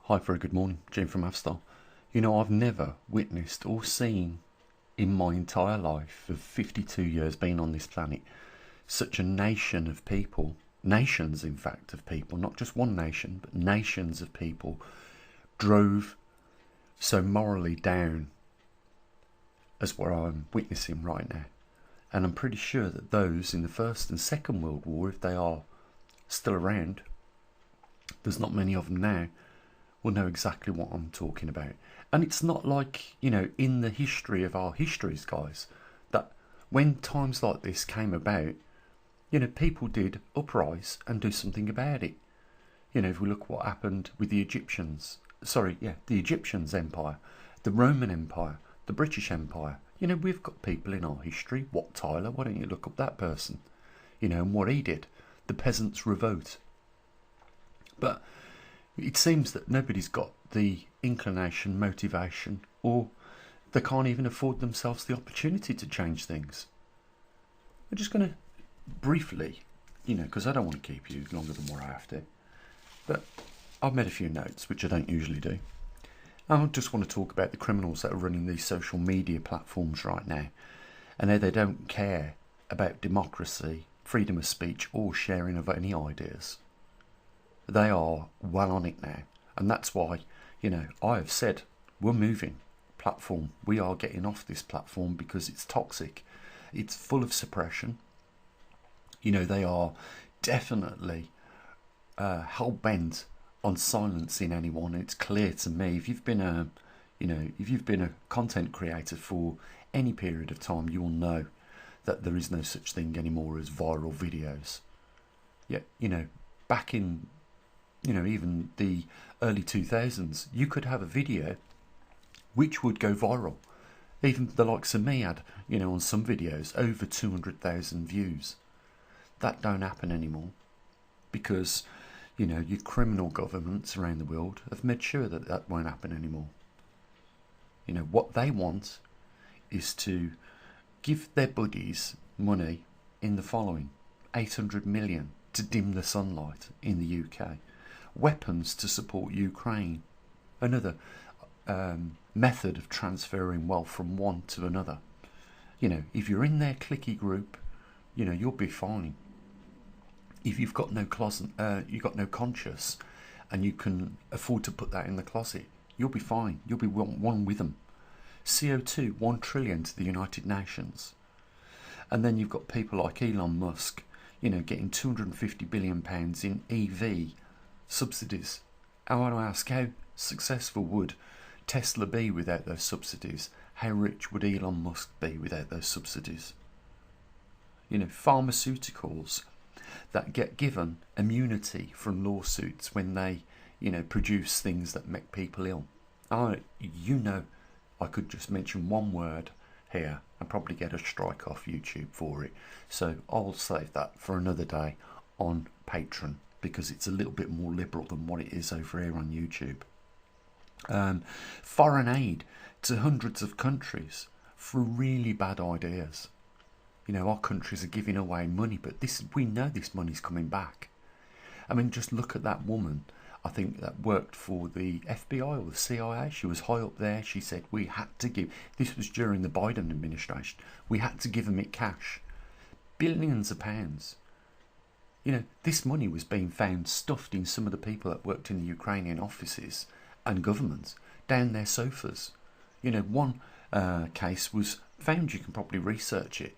Hi, very good morning, Jim from Avstar. I've never witnessed or seen in my entire life of 52 years being on this planet such a nation of people, nations in fact of people, not just one nation, but nations of people drove so morally down as what I'm witnessing right now. And I'm pretty sure that those in the First and Second World War, if they are still around, there's not many of them now, will know exactly what I'm talking about. And it's not like, in the history of our histories, guys, that when times like this came about, people did uprise and do something about it. If we look what happened with the Egyptians, the Egyptians Empire, the Roman Empire, the British Empire, we've got people in our history. Wat Tyler, why don't you look up that person? And what he did, the Peasants' Revolt. But it seems that nobody's got the inclination, motivation, or they can't even afford themselves the opportunity to change things. I'm just going to briefly, because I don't want to keep you longer than what I have to, but I've made a few notes, which I don't usually do. I just want to talk about the criminals that are running these social media platforms right now, and how they don't care about democracy, freedom of speech, or sharing of any ideas. They are well on it now, and that's why, I have said we're moving platform. We are getting off this platform because it's toxic. It's full of suppression. They are definitely hell-bent on silencing anyone. It's clear to me, if you've been a content creator for any period of time, you will know that there is no such thing anymore as viral videos. Yeah, back in even the early 2000s, you could have a video which would go viral. Even the likes of me had, on some videos, over 200,000 views. That don't happen anymore because, your criminal governments around the world have made sure that that won't happen anymore. What they want is to give their buddies money in the following: 800 million to dim the sunlight in the UK. Weapons to support Ukraine. Another method of transferring wealth from one to another. If you're in their cliquey group, you'll be fine. If you've got no closet, you've got no conscience, and you can afford to put that in the closet, you'll be fine. You'll be one with them. CO2, 1 trillion to the United Nations. And then you've got people like Elon Musk, getting £250 billion in EV subsidies. I want to ask, how successful would Tesla be without those subsidies? How rich would Elon Musk be without those subsidies? Pharmaceuticals that get given immunity from lawsuits when they, produce things that make people ill. I could just mention one word here and probably get a strike off YouTube for it. So I'll save that for another day on Patreon, because it's a little bit more liberal than what it is over here on YouTube. Foreign aid to hundreds of countries for really bad ideas. Our countries are giving away money, but we know this money's coming back. I mean, just look at that woman, I think, that worked for the FBI or the CIA. She was high up there. She said we had to give, this was during the Biden administration, we had to give them it cash. Billions of pounds. This money was being found stuffed in some of the people that worked in the Ukrainian offices and governments down their sofas. One case was found, you can probably research it,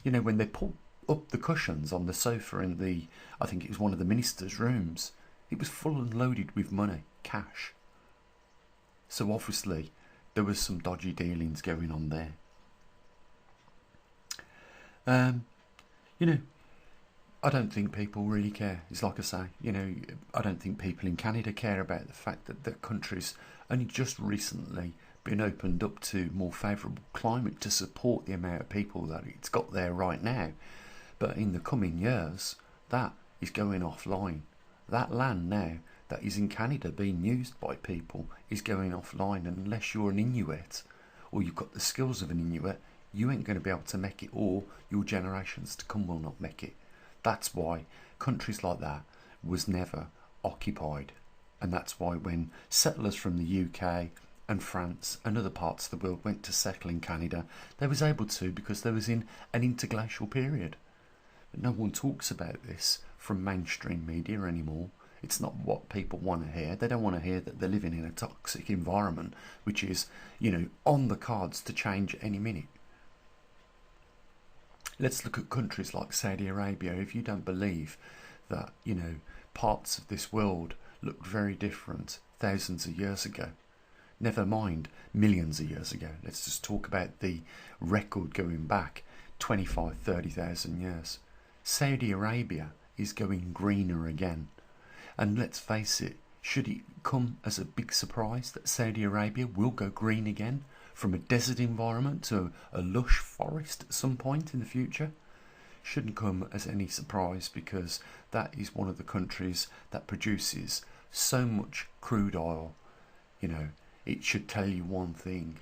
when they pulled up the cushions on the sofa in I think it was one of the ministers' rooms, it was full and loaded with money, cash. So obviously there was some dodgy dealings going on there. I don't think people really care. It's like I say, I don't think people in Canada care about the fact that their country's only just recently been opened up to more favourable climate to support the amount of people that it's got there right now. But in the coming years, that is going offline. That land now that is in Canada being used by people is going offline, and unless you're an Inuit or you've got the skills of an Inuit, you ain't going to be able to make it, or your generations to come will not make it. That's why countries like that was never occupied. And that's why when settlers from the UK and France and other parts of the world went to settle in Canada, they was able to because they was in an interglacial period. But no one talks about this from mainstream media anymore. It's not what people want to hear. They don't want to hear that they're living in a toxic environment, which is, on the cards to change any minute. Let's look at countries like Saudi Arabia. If you don't believe that, parts of this world looked very different thousands of years ago, never mind millions of years ago. Let's just talk about the record going back 25, 30,000 years. Saudi Arabia is going greener again. And let's face it, should it come as a big surprise that Saudi Arabia will go green again from a desert environment to a lush forest at some point in the future? Shouldn't come as any surprise, because that is one of the countries that produces so much crude oil. It should tell you one thing,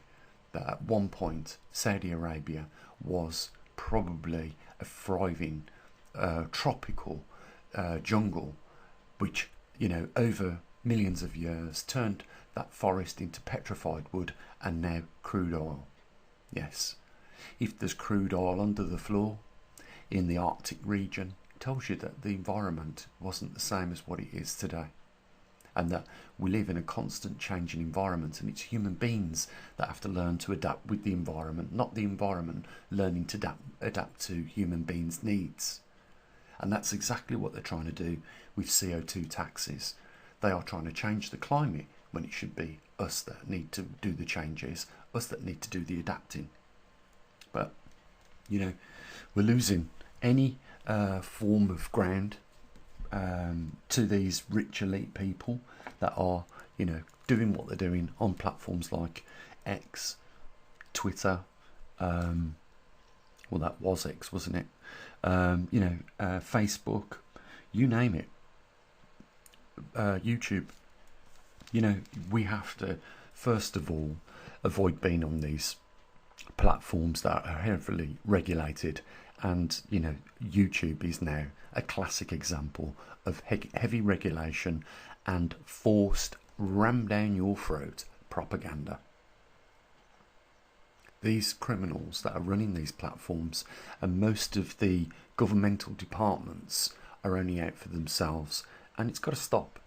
that at one point Saudi Arabia was probably a thriving tropical jungle, which, over millions of years turned that forest into petrified wood and now crude oil. Yes, if there's crude oil under the floor in the Arctic region, it tells you that the environment wasn't the same as what it is today, and that we live in a constant changing environment, and it's human beings that have to learn to adapt with the environment, not the environment learning to adapt to human beings' needs. And that's exactly what they're trying to do with CO2 taxes. They are trying to change the climate when it should be us that need to do the changes, us that need to do the adapting. But, we're losing any form of ground to these rich elite people that are, doing what they're doing on platforms like X, Twitter, well, that was X, wasn't it? Facebook, you name it, YouTube. We have to first of all avoid being on these platforms that are heavily regulated, and YouTube is now a classic example of heavy regulation and forced ram down your throat propaganda. These criminals that are running these platforms, and most of the governmental departments, are only out for themselves, and it's got to stop.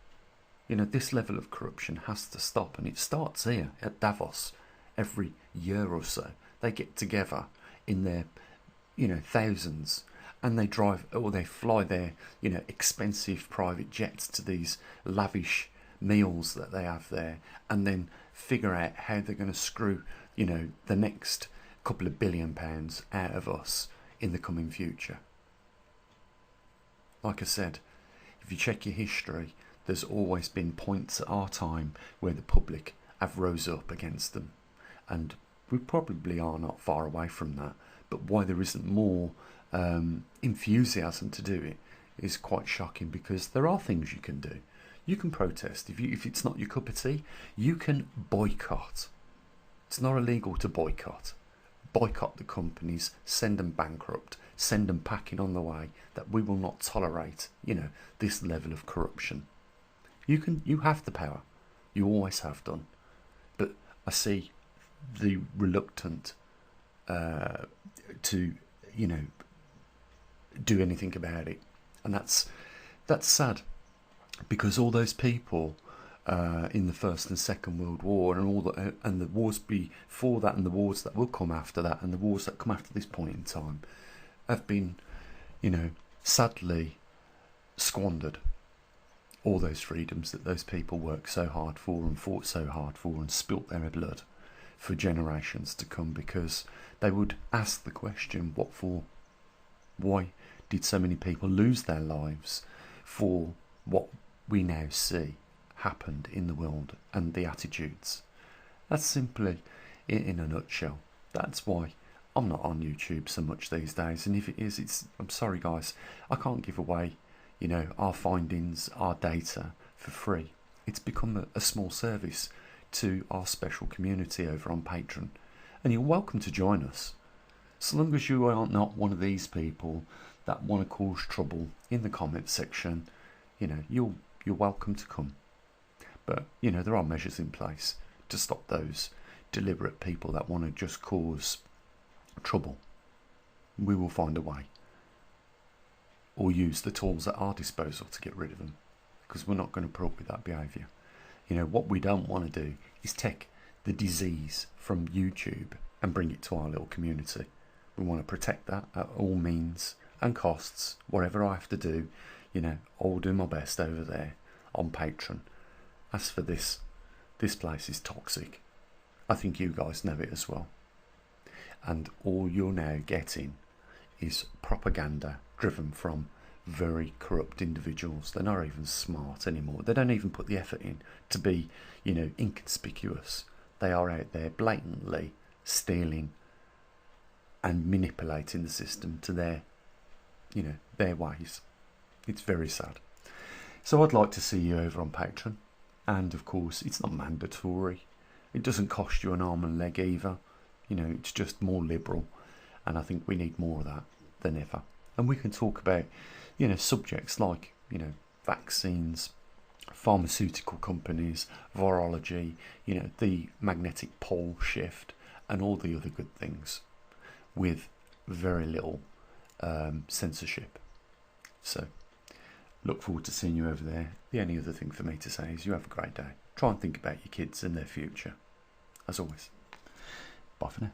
This level of corruption has to stop, and it starts here at Davos. Every year or so they get together in their thousands, and they drive, or they fly their expensive private jets to these lavish meals that they have there, and then figure out how they're going to screw the next couple of £1 billion out of us in the coming future. Like I said, if you check your history, there's always been points at our time where the public have rose up against them, and we probably are not far away from that. But why there isn't more enthusiasm to do it is quite shocking, because there are things you can do. You can protest. If it's not your cup of tea, you can boycott. It's not illegal to boycott. Boycott the companies, send them bankrupt, send them packing on the way, that we will not tolerate, this level of corruption. You have the power. You always have done. But I see the reluctant to, do anything about it. And that's sad, because all those people in the First and Second World War, and the wars before that, and the wars that will come after that, and the wars that come after this point in time, have been, sadly squandered. All those freedoms that those people worked so hard for and fought so hard for and spilt their blood for generations to come, because they would ask the question, what for? Why did so many people lose their lives for what we now see happened in the world and the attitudes? That's simply in a nutshell. That's why I'm not on YouTube so much these days, and if it is, I'm sorry guys, I can't give away our findings, our data for free. It's become a small service to our special community over on Patreon, and you're welcome to join us, so long as you are not one of these people that want to cause trouble in the comment section. You're welcome to come. But, you know, there are measures in place to stop those deliberate people that want to just cause trouble. We will find a way, or use the tools at our disposal to get rid of them, because we're not going to put up with that behaviour. You know, what we don't want to do is take the disease from YouTube and bring it to our little community. We want to protect that at all means and costs, whatever I have to do. You know, I'll do my best over there on Patreon. As for this place is toxic. I think you guys know it as well. And all you're now getting is propaganda driven from very corrupt individuals. They're not even smart anymore. They don't even put the effort in to be, you know, inconspicuous. They are out there blatantly stealing and manipulating the system to their, you know, their ways. It's very sad. So I'd like to see you over on Patreon. And of course, it's not mandatory. It doesn't cost you an arm and leg either. You know, it's just more liberal. And I think we need more of that than ever. And we can talk about, you know, subjects like, you know, vaccines, pharmaceutical companies, virology, you know, the magnetic pole shift, and all the other good things with very little censorship. So, look forward to seeing you over there. The only other thing for me to say is you have a great day. Try and think about your kids and their future. As always, bye for now.